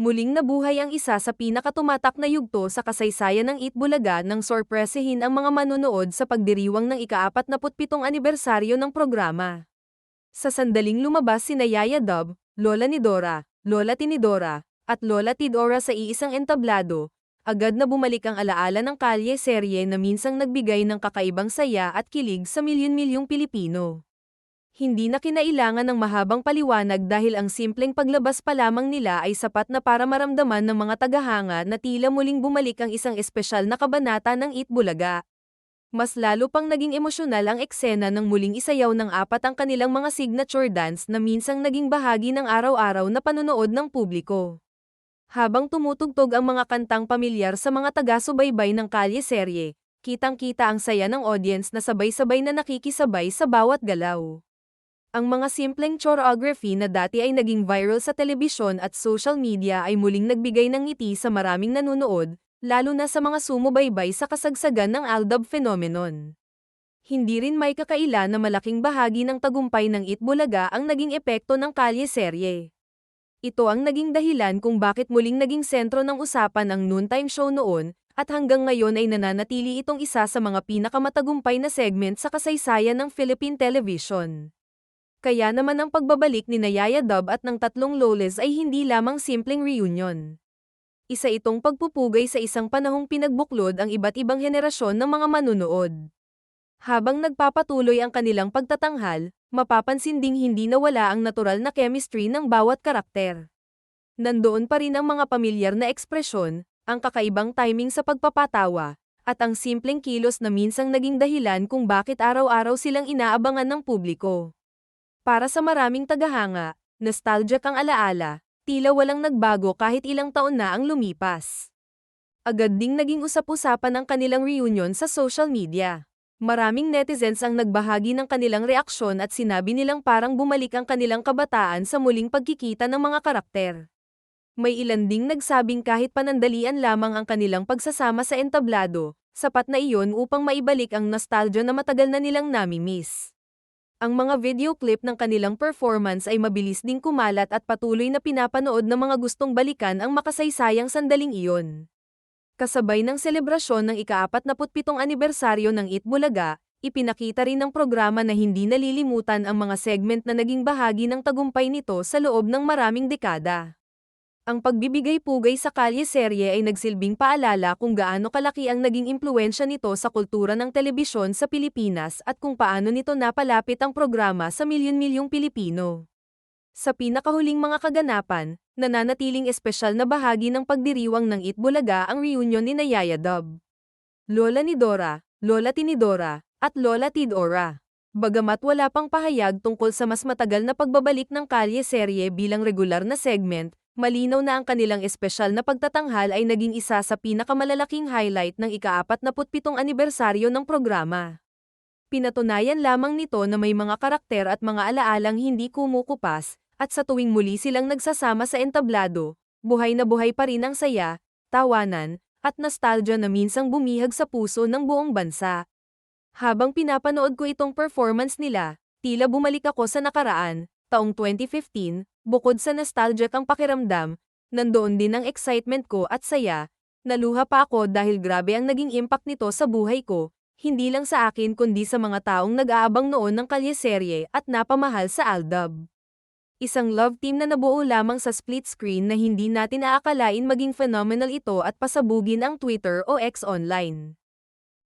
Muling nabuhay ang isa sa pinakatumatak na yugto sa kasaysayan ng Itbulaga nang sorpresahin ang mga manonood sa pagdiriwang ng ika-47 anibersaryo ng programa. Sa sandaling lumabas sina Yaya Dub, Lola Nidora, Lola Tinidora, at Lola Tidora sa iisang entablado, agad na bumalik ang alaala ng kalye serye na minsang nagbigay ng kakaibang saya at kilig sa milyon-milyong Pilipino. Hindi na kinailangan ng mahabang paliwanag dahil ang simpleng paglabas pa lamang nila ay sapat na para maramdaman ng mga tagahanga na tila muling bumalik ang isang espesyal na kabanata ng Itbulaga. Mas lalo pang naging emosyonal ang eksena ng muling isayaw ng apat ang kanilang mga signature dance na minsang naging bahagi ng araw-araw na panonood ng publiko. Habang tumutugtog ang mga kantang pamilyar sa mga taga-subaybay ng kalye serye, kitang-kita ang saya ng audience na sabay-sabay na nakikisabay sa bawat galaw. Ang mga simpleng choreography na dati ay naging viral sa telebisyon at social media ay muling nagbigay ng ngiti sa maraming nanonood, lalo na sa mga sumubaybay sa kasagsagan ng Aldab phenomenon. Hindi rin may kakaila na malaking bahagi ng tagumpay ng Itbulaga ang naging epekto ng kalye serye. Ito ang naging dahilan kung bakit muling naging sentro ng usapan ang noontime show noon, at hanggang ngayon ay nananatili itong isa sa mga pinakamatagumpay na segment sa kasaysayan ng Philippine television. Kaya naman ang pagbabalik ni Yaya Dub at ng tatlong loles ay hindi lamang simpleng reunion. Isa itong pagpupugay sa isang panahong pinagbuklod ang iba't ibang henerasyon ng mga manunood. Habang nagpapatuloy ang kanilang pagtatanghal, mapapansin ding hindi nawala ang natural na chemistry ng bawat karakter. Nandoon pa rin ang mga pamilyar na ekspresyon, ang kakaibang timing sa pagpapatawa, at ang simpleng kilos na minsang naging dahilan kung bakit araw-araw silang inaabangan ng publiko. Para sa maraming tagahanga, nostalgic ang alaala, tila walang nagbago kahit ilang taon na ang lumipas. Agad ding naging usap-usapan ang kanilang reunion sa social media. Maraming netizens ang nagbahagi ng kanilang reaksyon at sinabi nilang parang bumalik ang kanilang kabataan sa muling pagkikita ng mga karakter. May ilan ding nagsabing kahit panandalian lamang ang kanilang pagsasama sa entablado, sapat na iyon upang maibalik ang nostalgia na matagal na nilang nami-miss. Ang mga video clip ng kanilang performance ay mabilis ding kumalat at patuloy na pinapanood ng mga gustong balikan ang makasaysayang sandaling iyon. Kasabay ng selebrasyon ng ika-47 anibersaryo ng Itbulaga, ipinakita rin ng programa na hindi nalilimutan ang mga segment na naging bahagi ng tagumpay nito sa loob ng maraming dekada. Ang pagbibigay-pugay sa kalye serye ay nagsilbing paalala kung gaano kalaki ang naging impluwensya nito sa kultura ng telebisyon sa Pilipinas at kung paano nito napalapit ang programa sa milyon-milyong Pilipino. Sa pinakahuling mga kaganapan, nananatiling espesyal na bahagi ng pagdiriwang ng Itbulaga ang reunion ni Yaya Dub, Lola Nidora, Lola Tinidora, at Lola Tidora. Bagamat wala pang pahayag tungkol sa mas matagal na pagbabalik ng kalye serye bilang regular na segment, malinaw na ang kanilang espesyal na pagtatanghal ay naging isa sa pinakamalalaking highlight ng ika-47 anibersaryo ng programa. Pinatunayan lamang nito na may mga karakter at mga alaalang hindi kumukupas, at sa tuwing muli silang nagsasama sa entablado, buhay na buhay pa rin ang saya, tawanan, at nostalgia na minsang bumihag sa puso ng buong bansa. Habang pinapanood ko itong performance nila, tila bumalik ako sa nakaraan, taong 2015, bukod sa nostalgic ang pakiramdam, nandoon din ang excitement ko at saya, naluha pa ako dahil grabe ang naging impact nito sa buhay ko, hindi lang sa akin kundi sa mga taong nag-aabang noon ng kalyeserye at napamahal sa Aldab. Isang love team na nabuo lamang sa split screen na hindi natin aakalain maging phenomenal ito at pasabugin ang Twitter o X online.